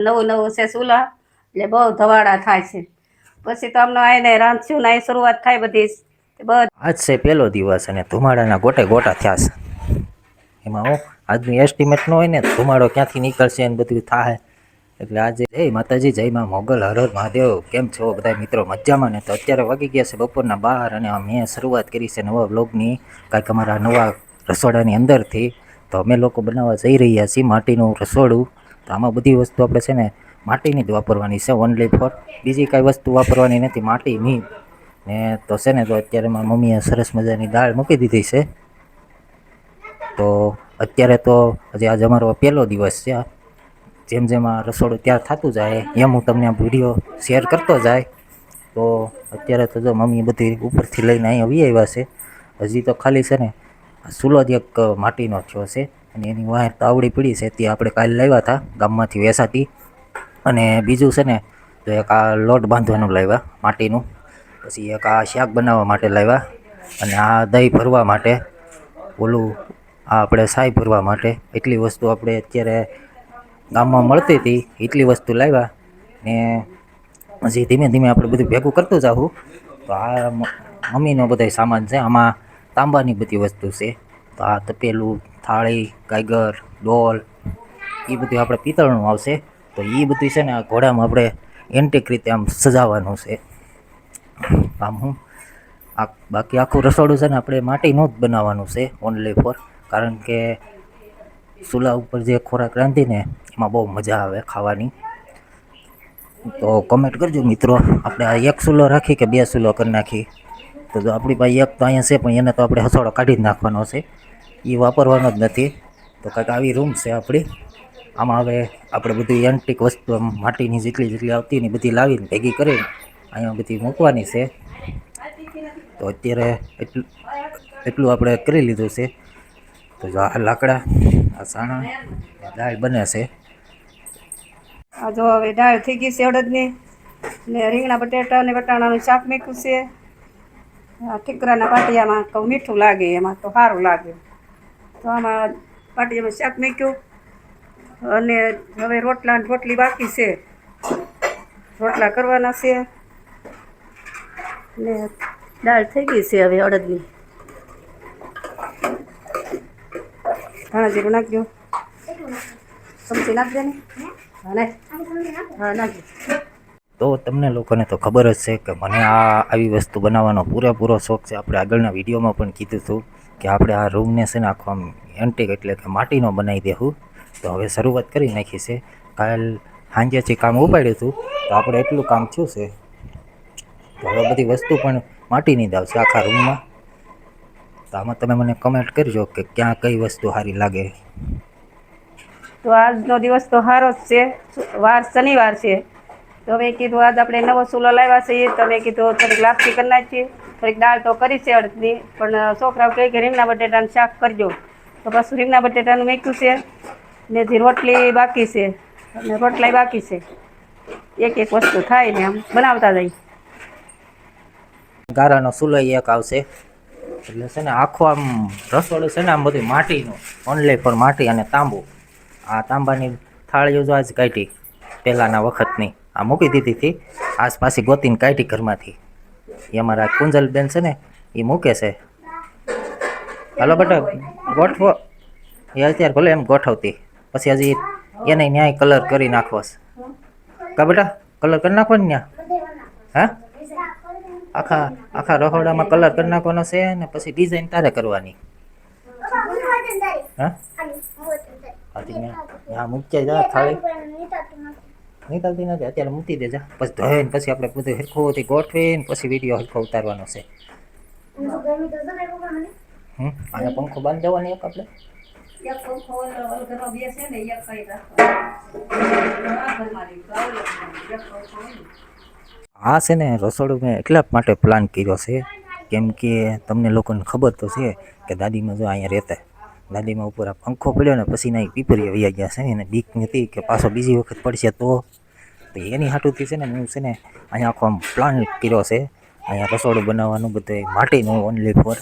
નવું નવું છે ચૂલા એટલે બહુ ધવાડા થાય છે. પછી તો અમને આઈને રાંધશું ને શરૂઆત થાય બધી આજ છે પહેલો દિવસ અને ધુમાડાના ગોટે ગોટા થયા છે. એમાં હું આજની એસ્ટિમેટ ન હોય ને ધુમાડો ક્યાંથી નીકળશે ને બધું થાય. એટલે આજે જય માતાજી જય માં મોગલ હર હર મહાદેવ. કેમ છો બધા મિત્રો મજામાં ને? તો અત્યારે વાગી ગયા છે બપોરના 12 અને મેં શરૂઆત કરી છે નવા બ્લોગની કાંઈક અમારા નવા રસોડાની અંદરથી. તો અમે લોકો બનાવવા જઈ રહ્યા છીએ માટીનું રસોડું. તો આમાં બધી વસ્તુ આપણે છે ને માટીની જ વાપરવાની છે ઓનલી ફોર બીજી કાંઈ વસ્તુ વાપરવાની નથી માટીની. ને તો છે ને તો અત્યારે મારી મમ્મીએ સરસ મજાની દાળ મૂકી દીધી છે. તો અત્યારે તો હજી આજે અમારો પહેલો દિવસ છે. જેમ જેમ આ રસોડું તૈયાર થતું જાય એમ હું તમને વિડીયો શેર કરતો જાય. તો અત્યારે તો જો મમ્મી બધી ઉપરથી લઈને અહીં આવી આવ્યા છે. હજી તો ખાલી છે ને ચૂલો જ એક માટીનો થયો છે. અને એની વાંહે તાવડી પડી છે તે આપણે કાલે લાવ્યા હતા ગામમાંથી વેસાતી. અને બીજું છે ને તો એક આ લોટ બાંધવાનું લાવ્યા માટીનું. પછી એક આ શાક બનાવવા માટે લાવ્યા અને આ દહીં ભરવા માટે. ઓલું આ આપણે સાય ભરવા માટે એટલી વસ્તુ આપણે અત્યારે ગામમાં મળતી હતી એટલી વસ્તુ લાવ્યા ને પછી ધીમે ધીમે આપણે બધું ભેગું કરતું જાવું. તો આ મમ્મીનો બધાય સામાન છે. આમાં તાંબાની બધી વસ્તુ છે. તો આ તપેલું, થાળી, ગાગર, ડોલ એ બધું આપણે પિત્તળનું આવશે. તો એ બધું છે ને આ ઘોડામાં આપણે એન્ટિક રીતે આમ સજાવવાનું છે. આમ હું બાકી આખું રસોડું છે ને આપણે માટીનું જ બનાવવાનું છે ઓનલી ફોર. કારણ કે ચૂલા ઉપર જે ખોરાક રાંધીને એમાં બહુ મજા આવે ખાવાની. તો કમેન્ટ કરજો મિત્રો આપણે આ એક ચૂલો રાખી કે બે ચૂલો કરી નાખી. તો જો આપણી પાસે એક તો અહીંયા છે પણ એને તો આપણે હથોડો કાઢી જ નાખવાનો છે. એ વાપરવાનો જ નથી. તો કાંઈક આવી રૂમ છે આપણી. આમાં હવે આપણે બધી એન્ટિક વસ્તુ માટીની જેટલી આવતી હોય ને બધી લાવીને ભેગી કરીને અહીંયા બધી મૂકવાની છે. તો અત્યારે એટલું આપણે કરી લીધું છે. તો જો આ લાકડા, આ સાણા, દાળ બને છે. આ જો હવે દાળ થઈ ગઈ છે અડદની ને રીંગણા બટેટા ને વટાણાનું શાક મેક્યું છે. આ ઠીકરાના પાટિયામાં તો મીઠું લાગે એમાં તો સારું લાગે. તો આમાં પાટિયામાં શાક મેક્યું અને હવે રોટલી બાકી છે. રોટલા કરવાના છે ને દાળ થઈ ગઈ છે હવે અડદની. ધાણા જીરું નાખજો. સમજી નાખજે ને. હા નાખજો. તો તમને લોકોને તો ખબર જ છે કે મને આવી વસ્તુ બનાવવાનો પૂરેપૂરો શોખ છે. આપણે આગળના વિડીયોમાં પણ કીધું હતું કે આપણે આ રૂમને છે ને આખો આમ એન્ટિક એટલે કે માટીનો બનાવી દેવું. તો હવે શરૂઆત કરી નાખી છે. કાલ સાંજેથી કામ ઉપાડ્યું હતું તો આપણે એટલું કામ થયું છે. તો હવે બધી વસ્તુ પણ માટીની જ આવશે આખા રૂમમાં. તો આમાં તમે મને કમેન્ટ કરજો કે ક્યાં કઈ વસ્તુ સારી લાગે. તો આજનો દિવસ તો સારો જ છે. વાર શનિવાર છે. તો મેં કીધું આજ આપણે નવો ચૂલો લાવ્યા છીએ તો મેં કીધું થોડીક લાપસી કરી નાખીએ. થોડીક દાળ તો કરી છે અડદની પણ છોકરાઓ કહે કે રીંગણા બટેટાનું શાક કરજો. તો પાછું રીંગણા બટેટાનું મેક્યું છે ને જે રોટલી બાકી છે અને રોટલાય બાકી છે. એક એક વસ્તુ થાય ને આમ બનાવતા જઈએ. ગારાનો ચૂલો એક આવશે. એટલે છે ને આખું આમ રસોડું છે ને આમ બધું માટીનું ઓનલી ફોર માટી અને તાંબુ. આ તાંબાની થાળીઓ જો આજ કાઢી પહેલાંના વખતની આ મૂકી દીધી હતી. આસપાસી ગોતીને કાઢી ઘરમાંથી. એ અમારા કુંજલબેન છે ને એ મૂકે છે. હાલો બેટા ગોઠવો. એ અત્યારે ભલે એમ ગોઠવતી પછી હજી એને ન્યાય કલર કરી નાખવો છે. કા બેટા કલર કરી નાખવો ને ન્યા. હા આખા રહોડામાં કલર કરી નાખવાનો છે ને પછી ડિઝાઇન તારે કરવાની. હા ત્યાં મૂકી જા થાળી. નીકળતી નથી અત્યારે મૂકી દેજા પછી ધોઈને પછી આપણે બધું હરખુંથી ગોઠવીને પછી વિડીયો હરખો ઉતારવાનો છે. આને પંખો બાંધી દેવાની એક આપણે. આ છે ને રસોડું મેં એટલા માટે પ્લાન કર્યો છે કેમ કે તમને લોકોને ખબર તો છે કે દાદીમાં જો અહીંયા રહેતા. દાદીમાં ઉપર આ પંખો પડ્યો ને પછી ના પીપરીએ વયા ગયા છે. એને બીક નથી કે પાછો બીજી વખત પડશે તો એની હાટુથી છે ને હું છે ને અહીંયા આખો આમ પ્લાન કર્યો છે. અહીંયા રસોડું બનાવવાનું બધું માટીનું ઓનલી ફોર.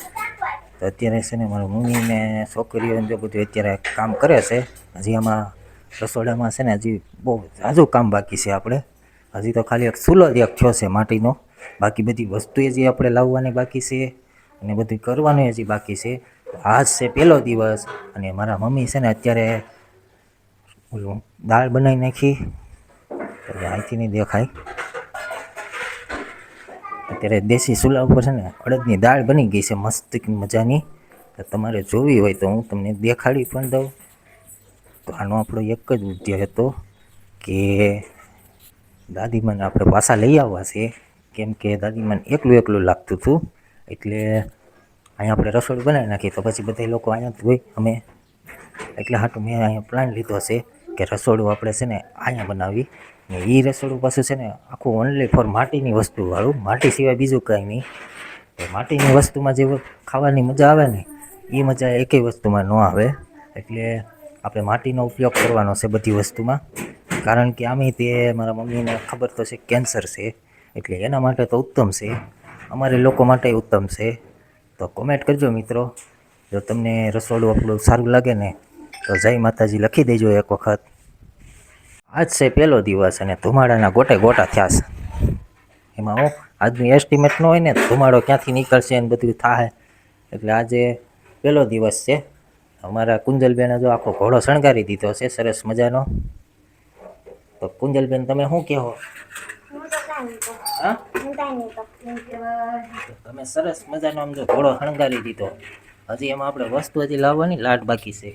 તો અત્યારે છે ને મારી મમ્મીને છોકરીઓને જો બધું અત્યારે કામ કરે છે. હજી આમાં રસોડામાં છે ને હજી બહુ ઝાઝું કામ બાકી છે આપણે. હજી તો ખાલી એક ચૂલો જ એક થયો છે માટીનો, બાકી બધી વસ્તુ હજી આપણે લાવવાની બાકી છે અને બધું કરવાનું હજી બાકી છે. આજ છે પહેલો દિવસ અને મારા મમ્મી છે ને અત્યારે ઓલું દાળ બનાવી નાખી, એટલે અહીંથી નહીં દેખાય. અત્યારે દેશી ચૂલા ઉપર છે ને અડદની દાળ બની ગઈ છે મસ્ત મજાની. તો તમારે જોવી હોય તો હું તમને દેખાડી પણ દઉં. તો આનો આપણો એક જ ઉદ્દેશ હતો કે દાદીમાને આપણે પાછા લઈ આવવા છે, કેમ કે દાદીમાને એકલું એકલું લાગતું હતું. એટલે અહીંયા આપણે રસોડું બનાવી નાખીએ તો પછી બધા લોકો અહીંયા જ હોય અમે, એટલે હાટું મેં અહીંયા પ્લાન લીધો છે કે રસોડું આપણે છે ને અહીંયા બનાવી. ને એ રસોડું પાછું છે ને આખું ઓનલી ફોર માટીની વસ્તુવાળું, માટી સિવાય બીજું કાંઈ નહીં. તો માટીની વસ્તુમાં જે ખાવાની મજા આવે ને એ મજા એકેય વસ્તુમાં ન આવે. એટલે આપણે માટીનો ઉપયોગ કરવાનો છે બધી વસ્તુમાં, કારણ કે આમે તે મારા મમ્મીને ખબર તો છે કેન્સર છે, એટલે એના માટે તો ઉત્તમ છે, અમારે લોકો માટે ઉત્તમ છે. તો કોમેન્ટ કરજો મિત્રો, જો તમને રસોડું આપણું સારું લાગે ને તો જય માતાજી લખી દેજો એક વખત. આજ છે પહેલો દિવસ અને ધુમાડાના ગોટે ગોટા થયા છે. એમાં હું આજનું એસ્ટિમેટ ન હોય ને ધુમાડો ક્યાંથી નીકળશે ને બધું થાય, એટલે આજે પહેલો દિવસ છે. અમારા કુંજલબેને જો આખો ઘોડો શણગારી દીધો છે સરસ મજાનો. તો કુંજલબેન તમે શું કહો? હા, તમે સરસ મજાનો આમ જો ઘોડો શણગારી દીધો. હજી એમાં આપણે વસ્તુ હજી લાવવાની લાટ બાકી છે.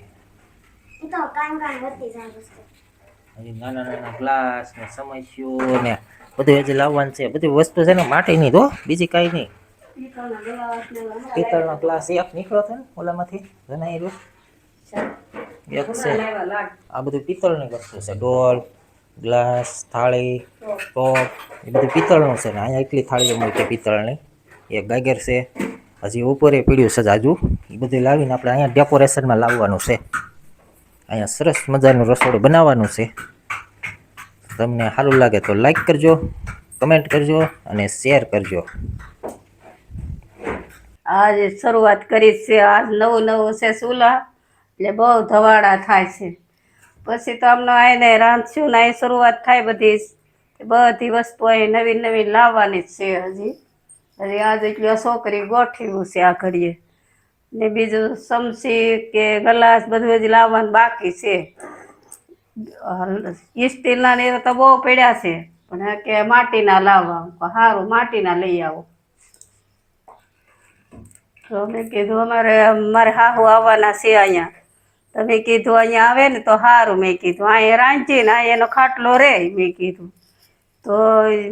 હજી નાના નાના ગ્લાસ ને સમસ્યો ને બધું હજી લાવવાનું છે. બધી વસ્તુ છે ને માટીની તો, બીજી કાંઈ નહીં. પિત્તળનો ગ્લાસ એક નીકળ્યો છે ને ઓલામાંથી બનાવી રહ્યો એક છે. આ બધું પિત્તળની વસ્તુ છે, ડોલ, ગ્લાસ, થાળી, ટોપ, એ બધું પિત્તળનું છે ને અહીંયા એટલી થાળીઓ મળી છે પિત્તળની. એક ગાગર છે, હજી ઉપરે પીડ્યું છે જાજુ, એ બધું લાવીને આપણે અહીંયા ડેકોરેશનમાં લાવવાનું છે. અહીંયા સરસ મજાનું રસોડું બનાવવાનું છે. તમને સારું લાગે તો લાઈક કરજો, કમેન્ટ કરજો અને શેર કરજો. આજે શરૂઆત કરી છે, આજ નવું નવું છે ચૂલા, એટલે બહુ ધવાડા થાય છે. પછી તો અમને આને રાંધશું ને અહીં શરૂઆત થાય બધી બધી વસ્તુ અહીં નવી નવી લાવવાની જ છે. હજી આજે એટલી છોકરી ગોઠવ્યું છે આ ઘડીએ, ને બીજું ચમચી કે ગ્લાસ બધું હજી લાવવાનું બાકી છે. સ્ટીલના ને તો બહુ પડ્યા છે, પણ કે માટીના લાવવા, સારું માટીના લઈ આવો. તો મેં કીધું મારે હાહુ આવવાના છે અહીંયા, તો મેં કીધું અહીંયા આવે ને તો સારું. મેં કીધું અહીંયા રાંધીને અહીંયા એનો ખાટલો રહે. મેં કીધું તો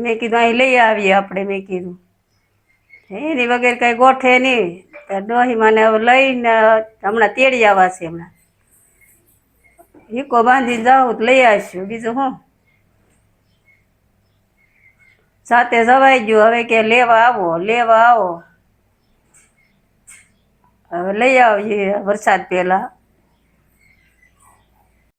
મેં કીધું અહીં લઈ આવીએ આપણે. મેં કીધું એની વગેરે કંઈ ગોઠે નહીં. ડોહીમાને હવે લઈને હમણાં તેડી આવવા છે. હમણાં ઈકો બાંધીને જાઉં તો લઈ આવીશું, બીજું શું. સાથે જવાઈ ગયું, હવે કે લેવા આવો લેવા આવો. હવે લઈ આવીએ વરસાદ પહેલાં.